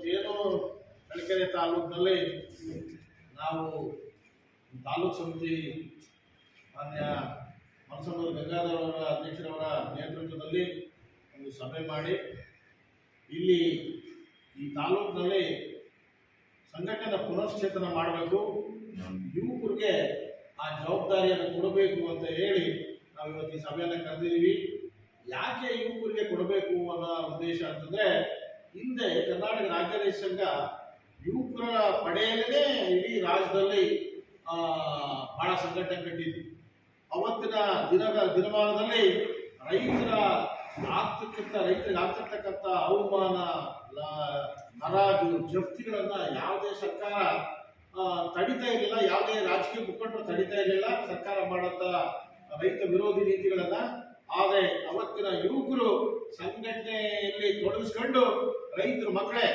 ಇವತ್ತೇನು ತರೀಕೆರೆ ತಾಲೂಕಿನಲ್ಲಿ ನಾವು ತಾಲೂಕು ಸಮಿತಿ ಮಾನ್ಯ ಮನಸಂದ್ರ ಗಂಗಾಧರ್ ಅವರ ಅಧ್ಯಕ್ಷರವರ ನೇತೃತ್ವದಲ್ಲಿ ಒಂದು ಸಭೆ ಮಾಡಿ ಇಲ್ಲಿ ಈ ತಾಲೂಕಿನಲ್ಲಿ ಸಂಘಟನೆ ಪುನಶ್ಚೇತನ ಮಾಡಬೇಕು, ಯುವಕರಿಗೆ ಆ ಜವಾಬ್ದಾರಿಯನ್ನು ಕೊಡಬೇಕು ಅಂತ ಹೇಳಿ ನಾವು ಇವತ್ತು ಈ ಸಭೆಯನ್ನು ಕರೆದಿದ್ದೀವಿ. ಯಾಕೆ ಯುವಕರಿಗೆ ಕೊಡಬೇಕು ಅನ್ನೋ ಉದ್ದೇಶ ಅಂತಂದರೆ, ಹಿಂದೆ ಕರ್ನಾಟಕ ರಾಜ್ಯ ರೈತ ಸಂಘ ಯುವಕರ ಪಡೆಯಲ್ಲೇ ಇಡೀ ರಾಜ್ಯದಲ್ಲಿ ಬಹಳ ಸಂಘಟನೆ ಕಟ್ಟಿದ್ವಿ. ಅವತ್ತಿನ ದಿನಮಾನದಲ್ಲಿ ರೈತರಿಗೆ ಆಗ್ತಿರ್ತಕ್ಕಂಥ ಅವಮಾನ, ಹರಾಜು, ಜಪ್ತಿಗಳನ್ನು ಯಾವುದೇ ಸರ್ಕಾರ ತಡಿತಾ ಇರಲಿಲ್ಲ, ಯಾವುದೇ ರಾಜಕೀಯ ಮುಖಂಡರು ತಡಿತಾ ಇರಲಿಲ್ಲ ಸರ್ಕಾರ ಮಾಡಂತ ರೈತ ವಿರೋಧಿ ನೀತಿಗಳನ್ನ. ಆದರೆ ಅವತ್ತಿನ ಯುವಕರು ಸಂಘಟನೆಯಲ್ಲಿ ತೊಡಗಿಸ್ಕೊಂಡು ರೈತರ ಮಕ್ಕಳೇ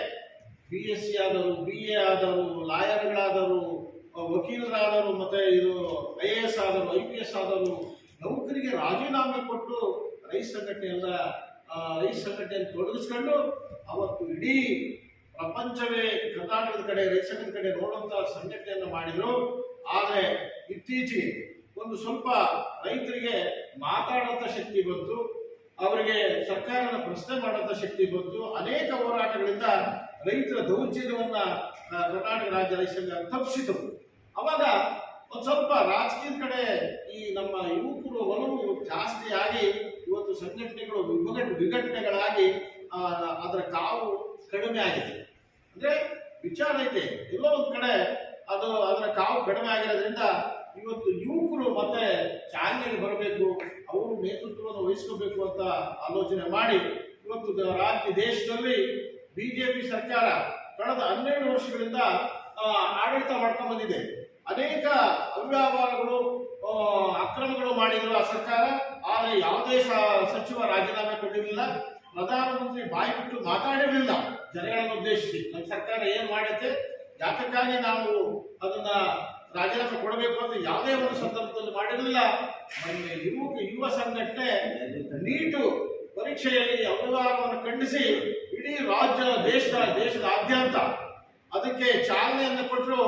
BSc ಆದವರು, BA ಆದವರು, ಲಾಯರ್ಗಳಾದವರು, ವಕೀಲರಾದವರು, ಮತ್ತೆ IAS ಆದವರು, IPS ಆದವರು ನೌಕರಿಗೆ ರಾಜೀನಾಮೆ ಕೊಟ್ಟು ರೈತ ಸಂಘಟನೆಯನ್ನು ತೊಡಗಿಸ್ಕೊಂಡು ಅವತ್ತು ಇಡೀ ಪ್ರಪಂಚವೇ ಕರ್ನಾಟಕದ ಕಡೆ ರೈತ ಸಂಘದ ಕಡೆ ನೋಡುವಂತ ಸಂಘಟನೆಯನ್ನು ಮಾಡಿದ್ರು. ಆದರೆ ಇತ್ತೀಚೆಗೆ ಒಂದು ಸ್ವಲ್ಪ ರೈತರಿಗೆ ಮಾತಾಡುವಂತ ಶಕ್ತಿ ಬಂತು, ಅವರಿಗೆ ಸರ್ಕಾರದ ಪ್ರಶ್ನೆ ಮಾಡುವಂತ ಶಕ್ತಿ ಬಂತು. ಅನೇಕ ಹೋರಾಟಗಳಿಂದ ರೈತರ ದೌರ್ಜನ್ಯವನ್ನ ಕರ್ನಾಟಕ ರಾಜ್ಯ ರೈತ ಸಂಘ ತಪ್ಪಿಸಿತು. ಅವಾಗ ಒಂದು ಸ್ವಲ್ಪ ರಾಜಕೀಯದ ಕಡೆ ಈ ನಮ್ಮ ಯುವಕರು ಒಲವು ಜಾಸ್ತಿ ಆಗಿ ಇವತ್ತು ಸಂಘಟನೆಗಳು ವಿಘಟನೆಗಳಾಗಿ ಅದರ ಕಾವು ಕಡಿಮೆ ಆಗಿದೆ. ಅಂದ್ರೆ ವಿಚಾರ ಐತೆ, ಎಲ್ಲೋ ಒಂದು ಕಡೆ ಅದರ ಕಾವು ಕಡಿಮೆ ಆಗಿರೋದ್ರಿಂದ ಇವತ್ತು ಯುವಕರು ಮತ್ತೆ ಚಾಲನೆಗೆ ಬರಬೇಕು, ಅವರು ನೇತೃತ್ವವನ್ನು ವಹಿಸ್ಕೋಬೇಕು ಅಂತ ಆಲೋಚನೆ ಮಾಡಿ ಇವತ್ತು ದೇಶದಲ್ಲಿ ಬಿಜೆಪಿ ಸರ್ಕಾರ ಕಳೆದ 12 ವರ್ಷಗಳಿಂದ ಆಡಳಿತ ಮಾಡ್ಕೊಂಡು ಬಂದಿದೆ. ಅನೇಕ ಅವ್ಯವಹಾರಗಳು, ಅಕ್ರಮಗಳು ಮಾಡಿದ್ರು ಆ ಸರ್ಕಾರ. ಆದರೆ ಯಾವುದೇ ಸಚಿವ ರಾಜೀನಾಮೆ ಕೊಟ್ಟಿರಲಿಲ್ಲ, ಪ್ರಧಾನಮಂತ್ರಿ ಬಾಯಿ ಬಿಟ್ಟು ಮಾತಾಡಿರಲಿಲ್ಲ ಜನಗಳನ್ನು ಉದ್ದೇಶಿಸಿ ನಮ್ಮ ಸರ್ಕಾರ ಏನ್ ಮಾಡುತ್ತೆ, ಯಾತಕ್ಕಾಗಿ ನಾವು ಅದನ್ನ ರಾಜೀನಾಮೆ ಕೊಡಬೇಕು ಅಂತ ಯಾವುದೇ ಒಂದು ಸಂದರ್ಭದಲ್ಲಿ ಮಾಡಿರಲಿಲ್ಲ. ಮೊನ್ನೆ ಯುವ ಸಂಘಟನೆ ನೀಟು ಪರೀಕ್ಷೆಯಲ್ಲಿ ಅವ್ಯವಹಾರವನ್ನು ಖಂಡಿಸಿ ಇಡೀ ದೇಶದಾದ್ಯಂತ ಅದಕ್ಕೆ ಚಾಲನೆಯನ್ನು ಕೊಟ್ಟರು.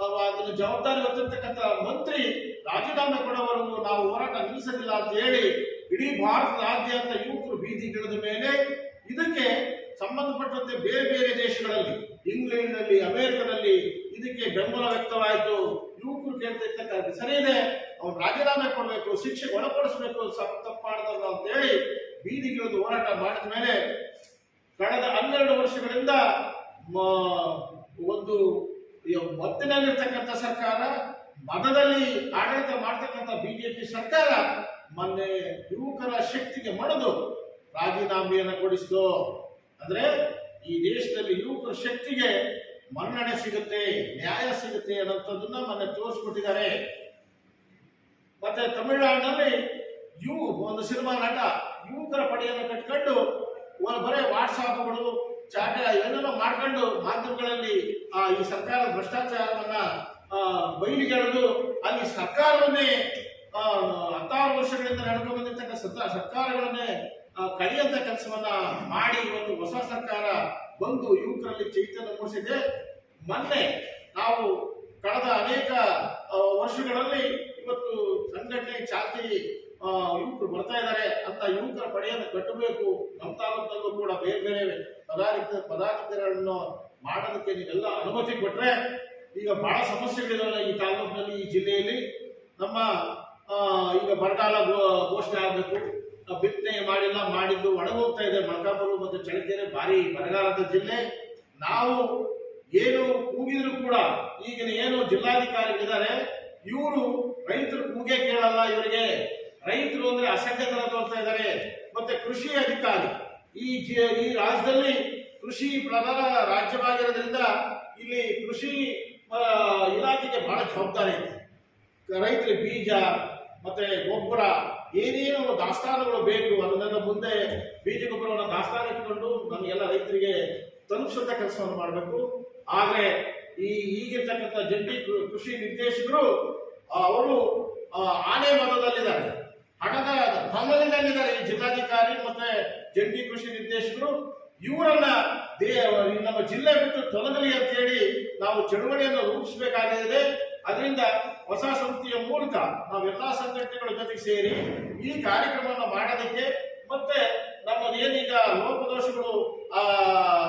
ಅದನ್ನು ಜವಾಬ್ದಾರಿ ಹೊತ್ತಿರ್ತಕ್ಕಂಥ ಮಂತ್ರಿ ರಾಜೀನಾಮೆ ಕೊಡುವವರೆಗೂ ನಾವು ಹೋರಾಟ ನಿಲ್ಲಿಸಲಿಲ್ಲ ಅಂತ ಹೇಳಿ ಇಡೀ ಭಾರತದಾದ್ಯಂತ ಯುವಕರು ಬೀದಿಗಿಳಿದ ಮೇಲೆ ಇದಕ್ಕೆ ಸಂಬಂಧಪಟ್ಟಂತೆ ಬೇರೆ ಬೇರೆ ದೇಶಗಳಲ್ಲಿ, ಇಂಗ್ಲೆಂಡ್ನಲ್ಲಿ, ಅಮೆರಿಕದಲ್ಲಿ ಇದಕ್ಕೆ ಬೆಂಬಲ ವ್ಯಕ್ತವಾಯಿತು. ಯುವಕರು ಕೇಳ್ತಾ ಇರ್ತಕ್ಕಂಥ ಸರಿ ಇದೆ, ಅವ್ರು ರಾಜೀನಾಮೆ ಕೊಡಬೇಕು, ಶಿಕ್ಷೆಗೆ ಒಳಪಡಿಸಬೇಕು, ತಪ್ಪು ಮಾಡಿದವರು ಅಂತ ಹೇಳಿ ಬೀದಿಗಿಳಿದು ಹೋರಾಟ ಮಾಡಿದ ಮೇಲೆ ಕಳೆದ 12 ವರ್ಷಗಳಿಂದ ಒಂದು ಮತ್ತಿನಲ್ಲಿರ್ತಕ್ಕಂಥ ಸರ್ಕಾರ, ಮದದಲ್ಲಿ ಆಡಳಿತ ಮಾಡ್ತಕ್ಕಂಥ ಬಿಜೆಪಿ ಸರ್ಕಾರ ಮೊನ್ನೆ ಯುವಕರ ಶಕ್ತಿಗೆ ಮಣಿದು ರಾಜೀನಾಮೆಯನ್ನು ಕೊಡಿಸಿತು. ಅಂದ್ರೆ ಈ ದೇಶದಲ್ಲಿ ಯುವಕರ ಶಕ್ತಿಗೆ ಮನ್ನಣೆ ಸಿಗುತ್ತೆ, ನ್ಯಾಯ ಸಿಗುತ್ತೆ ಅನ್ನೋಂಥದ್ದನ್ನ ಮೊನ್ನೆ ತೋರಿಸ್ಕೊಟ್ಟಿದ್ದಾರೆ. ಮತ್ತೆ ತಮಿಳುನಾಡಿನಲ್ಲಿ ಒಂದು ಸಿನಿಮಾ ನಟ ಯುವಕರ ಪಡೆಯನ್ನು ಕಟ್ಕೊಂಡು ಬರೇ ವಾಟ್ಸಾಪ್ಗಳು, ಚಾಟ ಏನೇನೋ ಮಾಡ್ಕೊಂಡು ಮಾಧ್ಯಮಗಳಲ್ಲಿ ಈ ಸರ್ಕಾರದ ಭ್ರಷ್ಟಾಚಾರವನ್ನ ಬಯಲಿಗೆಳೆದು ಅಲ್ಲಿ ಸರ್ಕಾರವನ್ನೇ 16 ವರ್ಷಗಳಿಂದ ನಡ್ಕೊಂಡು ಬಂದಿರ್ತಕ್ಕಂಥ ಸರ್ಕಾರಗಳನ್ನೇ ಕಳೆಯುವಂತ ಕೆಲಸವನ್ನ ಮಾಡಿ ಇವತ್ತು ಹೊಸ ಸರ್ಕಾರ ಬಂದು ಯುವಕರಲ್ಲಿ ಚೈತನ್ಯ ಮೂಡಿಸಿದೆ. ಮೊನ್ನೆ ನಾವು ಕಳೆದ ಅನೇಕ ವರ್ಷಗಳಲ್ಲಿ ಇವತ್ತು ಸಂಘಟನೆ ಚಾಲ್ತಿ ಯುವಕರು ಬರ್ತಾ ಇದ್ದಾರೆ ಅಂತ ಯುವಕರ ಪಡೆಯನ್ನು ಕಟ್ಟಬೇಕು. ನಮ್ಮ ತಾಲೂಕಿನಲ್ಲೂ ಕೂಡ ಬೇರೆ ಬೇರೆ ಪದಾಧಿಕಾರಿಗಳನ್ನು ಮಾಡೋದಕ್ಕೆ ನೀವೆಲ್ಲ ಅನುಮತಿ ಕೊಟ್ರೆ ಈಗ ಬಹಳ ಸಮಸ್ಯೆಗಳಿದಾವೆ ಈ ತಾಲೂಕಿನಲ್ಲಿ, ಈ ಜಿಲ್ಲೆಯಲ್ಲಿ. ನಮ್ಮ ಈಗ ಬರಗಾಲ ಘೋಷಣೆ ಆಗಬೇಕು, ಬಿತ್ತನೆ ಮಾಡಿದ್ದು ಒಣಗೋಗ್ತಾ ಇದೆ. ಮೊಳಕಾಲ್ಮೂರು ಮತ್ತು ಚಳ್ಳಕೆರೆ ಭಾರಿ ಬರಗಾಲದ ಜಿಲ್ಲೆ. ನಾವು ಏನು ಕೂಗಿದ್ರು ಕೂಡ ಈಗಿನ ಏನು ಜಿಲ್ಲಾಧಿಕಾರಿಗಳಿದ್ದಾರೆ ಇವರು ರೈತರು ಕೂಗೆ ಕೇಳಲ್ಲ. ಇವರಿಗೆ ರೈತರು ಅಂದ್ರೆ ಅಸಂಖ್ಯತನ ತೋರ್ತಾ ಇದ್ದಾರೆ. ಮತ್ತೆ ಕೃಷಿ ಅಧಿಕಾರಿ ಈ ರಾಜ್ಯದಲ್ಲಿ ಕೃಷಿ ಪ್ರಧಾನ ರಾಜ್ಯವಾಗಿರೋದ್ರಿಂದ ಇಲ್ಲಿ ಕೃಷಿ ಇಲಾಖೆಗೆ ಬಹಳ ಜವಾಬ್ದಾರಿ ಇದೆ. ರೈತರಿಗೆ ಬೀಜ ಮತ್ತೆ ಗೊಬ್ಬರ ಏನೇನು ದಾಸ್ತಾನುಗಳು ಬೇಕು ಅದನ್ನೆಲ್ಲ ಮುಂದೆ ಬೀಜ ಗೊಬ್ಬರವನ್ನು ದಾಸ್ತಾನು ಇಟ್ಕೊಂಡು ನಮಗೆಲ್ಲ ರೈತರಿಗೆ ತಲುಪಿಸುವಂತ ಕೆಲಸವನ್ನು ಮಾಡಬೇಕು. ಆದ್ರೆ ಈಗಿರ್ತಕ್ಕಂಥ ಜಂಟಿ ಕೃಷಿ ನಿರ್ದೇಶಕರು ಅವರು ಆನೆ ಮತದಲ್ಲಿದ್ದಾರೆ, ಹಣದ ಭಂಗದಲ್ಲಿದ್ದಾರೆ. ಈ ಜಿಲ್ಲಾಧಿಕಾರಿ ಮತ್ತೆ ಜಂಟಿ ಕೃಷಿ ನಿರ್ದೇಶಕರು ಇವರನ್ನ ಜಿಲ್ಲೆ ಬಿಟ್ಟು ತೊಲಗಲಿ ಅಂತೇಳಿ ನಾವು ಚಳುವಳಿಯನ್ನು ರೂಪಿಸಬೇಕಾಗಿದೆ. ಅದರಿಂದ ಹೊಸ ಸಮಿತಿಯ ಮೂಲಕ ನಾವೆಲ್ಲಾ ಸಂಘಟನೆಗಳ ಜೊತೆಗೆ ಸೇರಿ ಈ ಕಾರ್ಯಕ್ರಮವನ್ನು ಮಾಡೋದಕ್ಕೆ, ಮತ್ತೆ ನಮ್ಮದು ಏನೀಗ ಲೋಪದೋಷಗಳು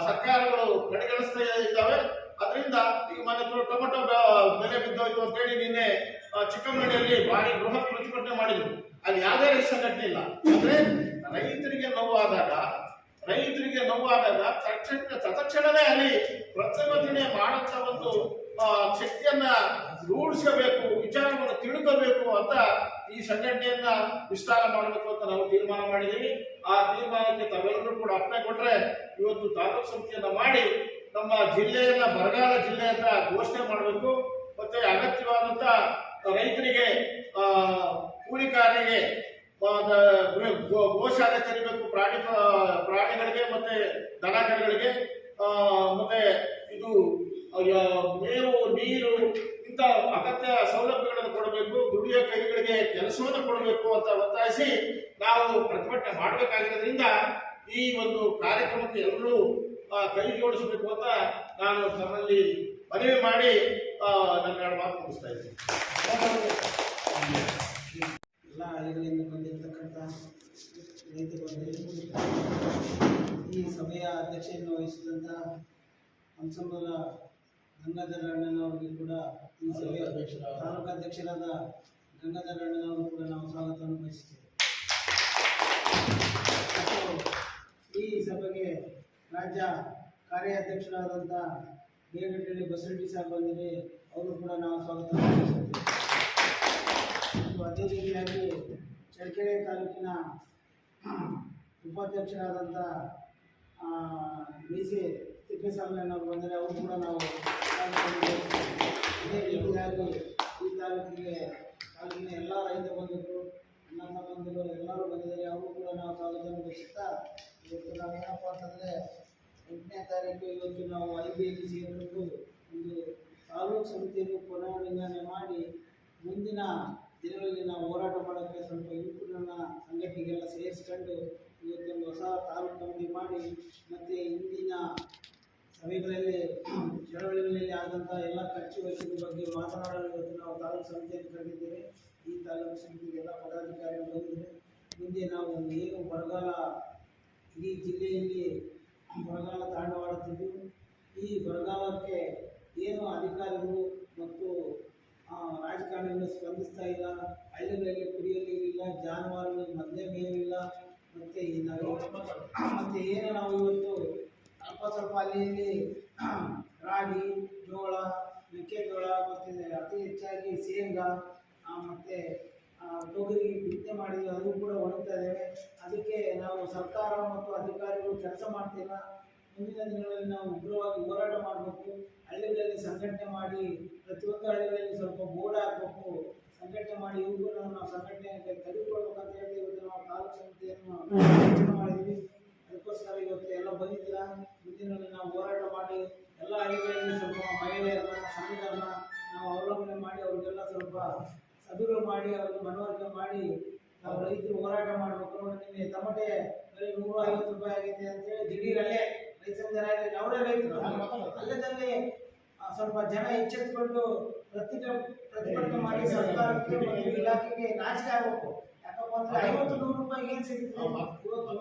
ಸರ್ಕಾರಗಳು ಕಡೆಗಣಿಸ್ತಾ ಇದ್ದಾವೆ, ಅದರಿಂದ ಈಗ ಮನೆ ಟೊಮೆಟೊ ಬೆಲೆ ಬಿದ್ದೋಯ್ತು ಅಂತೇಳಿ ನಿನ್ನೆ ಚಿಕ್ಕಮಗಳೂರಿನಲ್ಲಿ ಭಾರಿ ಬೃಹತ್ ಪ್ರತಿಭಟನೆ ಮಾಡಿದ್ರು. ಅಲ್ಲಿ ಯಾವುದೇ ರೈತ ಸಂಘಟನೆ ಇಲ್ಲ. ಅಂದ್ರೆ ರೈತರಿಗೆ ನೋವಾದಾಗ ತತ್ಕ್ಷಣವೇ ಅಲ್ಲಿ ಪ್ರತಿಭಟನೆ ಮಾಡಂತ ಒಂದು ಶಕ್ತಿಯನ್ನ ರೂಢಿಸಬೇಕು, ವಿಚಾರವನ್ನು ತಿಳ್ಕೋಬೇಕು ಅಂತ ಈ ಸಂಘಟನೆಯನ್ನ ವಿಸ್ತಾರ ಮಾಡಬೇಕು ಅಂತ ನಾವು ತೀರ್ಮಾನ ಮಾಡಿದ್ದೀವಿ. ಆ ತೀರ್ಮಾನಕ್ಕೆ ತಾವೆಲ್ಲರೂ ಕೂಡ ಅಪ್ಪಣೆ ಕೊಟ್ರೆ ಇವತ್ತು ತಾಲೂಕು ಸಮಿತಿಯನ್ನ ಮಾಡಿ ನಮ್ಮ ಜಿಲ್ಲೆಯನ್ನ ಬರಗಾಲ ಜಿಲ್ಲೆ ಅಂತ ಘೋಷಣೆ ಮಾಡಬೇಕು. ಮತ್ತೆ ಅಗತ್ಯವಾದಂತ ರೈತರಿಗೆ, ಕೂಲಿಕಾರರಿಗೆ ಗೋಶಾಲೆ ತೆರಿಬೇಕು, ಪ್ರಾಣಿಗಳಿಗೆ ಮತ್ತೆ ದನ ಕರುಗಳಿಗೆ, ಮತ್ತೆ ಇದು ಮೇವು, ನೀರು, ಇಂಥ ಅಗತ್ಯ ಸೌಲಭ್ಯಗಳನ್ನು ಕೊಡಬೇಕು, ದುಡಿಯೋ ಕೈಗಳಿಗೆ ಕೆಲಸವನ್ನು ಕೊಡಬೇಕು ಅಂತ ಒತ್ತಾಯಿಸಿ ನಾವು ಪ್ರತಿಭಟನೆ ಮಾಡಬೇಕಾಗಿರೋದ್ರಿಂದ ಈ ಒಂದು ಕಾರ್ಯಕ್ರಮಕ್ಕೆ ಎಲ್ಲರೂ ಕೈ ಜೋಡಿಸಬೇಕು ಅಂತ ನಾನು ತಮ್ಮಲ್ಲಿ ಮನವಿ ಮಾಡಿ ನನ್ನ ಎರಡು ಮಾತು ಮುಗಿಸ್ತಾ ಇದ್ದೀನಿ. ಎಲ್ಲ ಹಳ್ಳಿಗಳಿಂದ ಬಂದಿರತಕ್ಕಂಥ ರೈತ ಬಂಧುಗಳು, ಈ ಸಭೆಯ ಅಧ್ಯಕ್ಷತೆಯನ್ನು ವಹಿಸಿದಂಥ ಹಂಸಮೂಲ ಗಂಗಾಧರ ಅಣ್ಣನವರಿಗೆ ಕೂಡ ಈ ಸಭೆಯ ತಾಲೂಕು ಅಧ್ಯಕ್ಷರಾದ ಗಂಗಾಧರ ಅಣ್ಣನವರು ಕೂಡ ನಾವು ಸ್ವಾಗತವನ್ನು ಬಯಸುತ್ತೇವೆ. ಈ ಸಭೆಗೆ ರಾಜ್ಯ ಕಾರ್ಯಾಧ್ಯಕ್ಷರಾದಂಥ ಬೇಗಟ್ಟಳ್ಳಿ ಬಸರೆಡ್ಡಿ ಸಾಹೇಬ್ ಬಂದಿದೆ, ಅವರು ಕೂಡ ನಾವು ಸ್ವಾಗತವನ್ನು ಬಯಸುತ್ತೇವೆ. ಅದೇ ರೀತಿಯಾಗಿ ಚಳ್ಳಕೆರೆ ತಾಲೂಕಿನ ಉಪಾಧ್ಯಕ್ಷರಾದಂಥ ಡಿ.ಸಿ. ತಿಪ್ಪೇಸ್ವಾಮಿಯವರು ಬಂದರೆ ಅವರು ಕೂಡ ನಾವು ಇದೇ ರೀತಿಯಾಗಿ ಈ ತಾಲೂಕಿನ ಎಲ್ಲ ರೈತ ಬಂಧುಗಳು, ನನ್ನ ಬಂಧುಗಳು ಎಲ್ಲರೂ ಬಂದಿದ್ದಾರೆ, ಅವರು ಕೂಡ ನಾವು ಸ್ವಾಗತವನ್ನು ಬಯಸುತ್ತಾ, ಇವತ್ತು ನಾವು ಏನಪ್ಪ ಅಂತಂದರೆ 8ನೇ ತಾರೀಕು ಇವತ್ತು ನಾವು IBಯಲ್ಲಿ ಸೇರಿಕೊಂಡು ಒಂದು ತಾಲೂಕು ಸಮಿತಿಯನ್ನು ಪುನರ್ವಿಂಗಡಣೆ ಮಾಡಿ ಮುಂದಿನ ದಿನಗಳಲ್ಲಿ ನಾವು ಹೋರಾಟ ಮಾಡೋಕ್ಕೆ ಸ್ವಲ್ಪ ಯುವಕರನ್ನ ಸಂಘಟನೆಗೆಲ್ಲ ಸೇರಿಸ್ಕೊಂಡು ಇವತ್ತೊಂದು ಹೊಸ ತಾಲೂಕು ಕಮಿಟಿ ಮಾಡಿ, ಮತ್ತು ಇಂದಿನ ಸಭೆಗಳಲ್ಲಿ ಚಳವಳಿಗಳಲ್ಲಿ ಆದಂಥ ಎಲ್ಲ ಖರ್ಚು ವೆಚ್ಚದ ಬಗ್ಗೆ ಮಾತನಾಡಲು ಇವತ್ತು ನಾವು ತಾಲೂಕು ಸಮಿತಿಯನ್ನು ಕರೆದಿದ್ದೇವೆ. ಈ ತಾಲೂಕು ಸಮಿತಿಗೆ ಎಲ್ಲ ಪದಾಧಿಕಾರಿಗಳು ಬಂದಿದ್ದಾರೆ. ಮುಂದೆ ನಾವು ಏನು ಬರಗಾಲ ಇಡೀ ಜಿಲ್ಲೆಯಲ್ಲಿ ಬರಗಾಲ ತಾಂಡವಾಡುತ್ತಿದ್ದು, ಈ ಬರಗಾಲಕ್ಕೆ ಏನು ಅಧಿಕಾರಿಗಳು ಮತ್ತು ರಾಜಕಾರಣಿಗಳು ಸ್ಪಂದಿಸ್ತಾ ಇಲ್ಲ, ಹಳ್ಳಿಗಳಲ್ಲಿ ಕುಡಿಯಲು ನೀರಿಲ್ಲ, ಜಾನುವಾರುಗಳಿಗೆ ಮೊದಲೇ ಮೇವಿಲ್ಲ, ಮತ್ತು ಏನು ನಾವು ಇವತ್ತು ಸ್ವಲ್ಪ ಅಲ್ಲಿ ರಾಗಿ, ಜೋಳ, ಮೆಕ್ಕೆಜೋಳ, ಮತ್ತು ಅತಿ ಹೆಚ್ಚಾಗಿ ಶೇಂಗಾ ಮತ್ತು ತೊಗರಿ ಬಿತ್ತನೆ ಮಾಡಿದ್ವಿ, ಅದು ಕೂಡ ಒಣಗ್ತಾ ಇದ್ದೇವೆ. ಅದಕ್ಕೆ ನಾವು ಸರ್ಕಾರ ಮತ್ತು ಅಧಿಕಾರಿಗಳು ಕೆಲಸ ಮಾಡ್ತಿಲ್ಲ. ಮುಂದಿನ ದಿನಗಳಲ್ಲಿ ನಾವು ಉಗ್ರವಾಗಿ ಹೋರಾಟ ಮಾಡಬೇಕು. ಹಳ್ಳಿಗಳಲ್ಲಿ ಸಂಘಟನೆ ಮಾಡಿ, ಪ್ರತಿಯೊಂದು ಹಳ್ಳಿಗಳಲ್ಲಿ ಸ್ವಲ್ಪ ಬೋರ್ಡ್ ಹಾಕಬೇಕು, ಸಂಘಟನೆ ಮಾಡಿ ಇವುಗಳನ್ನು ನಾವು ಸಂಘಟನೆಗೆ ತೆಗೆದುಕೊಳ್ಬೇಕಂತ ಹೇಳಿ ಇವತ್ತು ನಾವು ತಾಲೂಕು ಸಮಿತಿಯನ್ನು ರಚನೆ ಮಾಡಿದ್ವಿ. ಅದಕ್ಕೋಸ್ಕರ ಇವತ್ತು ಎಲ್ಲ ಬಂದಿದ್ದೀರಾ. ಮುಂದಿನಲ್ಲಿ ನಾವು ಹೋರಾಟ ಮಾಡಿ ಎಲ್ಲ ಹಳ್ಳಿಗಳಲ್ಲಿ ಸ್ವಲ್ಪ ಮಹಿಳೆಯರನ್ನ, ಸಂಘಗಳನ್ನ ನಾವು ಅವಲಂಬನೆ ಮಾಡಿ ಅವ್ರಿಗೆಲ್ಲ ಸ್ವಲ್ಪ ಸಭೆಗಳು ಮಾಡಿ ಅವ್ರಿಗೆ ಮನವರಿಕೆ ಮಾಡಿ ನಾವು ರೈತರು ಹೋರಾಟ ಮಾಡಬೇಕು. ನೋಡಿ, ನಿನ್ನೆ ಟೊಮೆಟೆ ಬರೀ 150 ರೂಪಾಯಿ ಆಗೈತೆ ಅಂತೇಳಿ ದಿಢೀರಲ್ಲೇ ರೈತ ಸಂಘ ಅವರೇ ರೈತರು ಅಲ್ಲದಲ್ಲಿ ಸ್ವಲ್ಪ ಜನ ಎಚ್ಚೆತ್ತುಕೊಂಡು ಪ್ರತಿಭಟನೆ ಮಾಡಿ ಸರ್ಕಾರಕ್ಕೆ ಮತ್ತು ಇಲಾಖೆಗೆ ನಾಚಿಕೆ ಆಗಬೇಕು. ಯಾಕಪ್ಪ ಅಂದ್ರೆ 50-100 ರೂಪಾಯಿ ಏನು ಸಿಗುತ್ತೆ ಇವತ್ತು?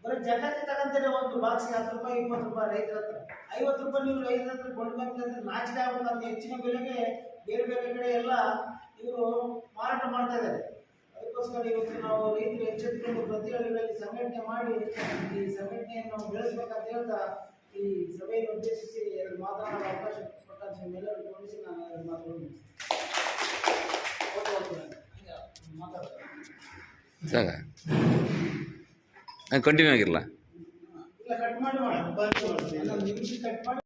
ಬರೀ ಜಗತ್ತಿಗೆ ತಗೊಂತಾರೆ ಒಂದು ಬಾಕ್ಸಿಗೆ 10 ರೂಪಾಯಿ 20 ರೂಪಾಯಿ ರೈತರ ಹತ್ರ. 50 ರೂಪಾಯಿ ನೀವು ರೈತರ ಹತ್ರ ಕೊಂಡ್ಕೊಂಡ್ರೆ ನಾಚಿಕೆ ಆಗಬೇಕು. ಅಂತ ಹೆಚ್ಚಿನ ಬೆಲೆಗೆ ಬೇರೆ ಬೇರೆ ಕಡೆ ಎಲ್ಲ ಇವರು ಮಾರಾಟ ಮಾಡ್ತಾ ಇದ್ದಾರೆ. ಅದಕ್ಕೋಸ್ಕರ ಇವತ್ತು ನಾವು ರೈತರು ಎಚ್ಚೆತ್ತುಕೊಂಡು ಪ್ರತಿ ಹಳ್ಳಿಗಳಲ್ಲಿ ಸಂಘಟನೆ ಮಾಡಿ ಈ ಸಂಘಟನೆಯನ್ನು ನಾವು ಬೆಳೆಸಬೇಕಂತ ಹೇಳ್ತಾ ಈ ಸಭೆಯನ್ನು ಉದ್ದೇಶಿಸಿ ಎರಡು ಮಾತನಾಡಲು ಅವಕಾಶ ಕೊಟ್ಟ ನಿಮ್ಮೆಲ್ಲರೂ ಗಮನಿಸಿ ನಾನು ಎರಡು ಮಾತುಗಳನ್ನು ಕಂಟಿನ್ಯೂ ಆಗಿರಲ್ಲ, ಇಲ್ಲ ಕಟ್ ಮಾಡಿ ಮಾಡಿ ನಿಮಿಷ ಕಟ್ ಮಾಡಿ.